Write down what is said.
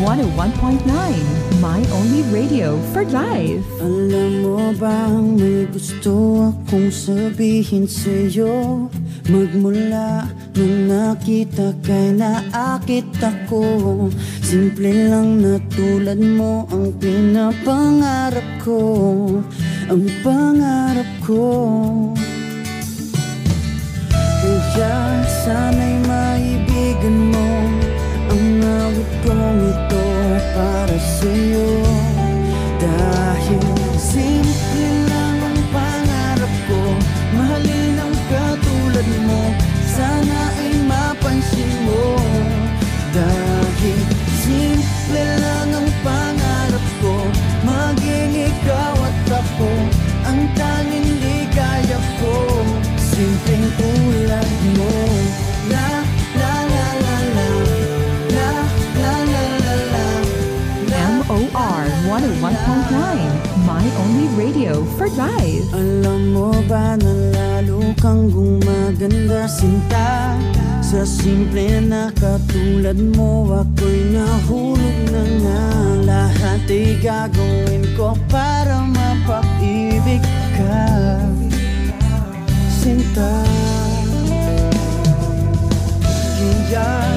101.9, My Only Radio for Life. Alam mo bang may gusto akong sabihin sa'yo? Magmula nung nakita kay naakit ako. Simple lang na tulad mo ang pinapangarap ko. Ang pangarap ko. Kaya sana'y maibigan mo ang awit kong ito para sa'yo. Dahil simple lang ang pangarap ko, mahalin ang katulad mo, sana ay mapansin mo. Dahil simple lang ang pangarap ko, maging ikaw at ako, ang tanging ligaya ko. Simpleng tulad mo. La la la la la, la la la la la, MOR 101.9, My Only Radio for Life. Alam mo ba na lalo kang gumaganda, sinta? Sa simple na katulad mo, ako'y nahulog na nga. Lahat ay gagawin ko para mapaibig ka, sinta. Kaya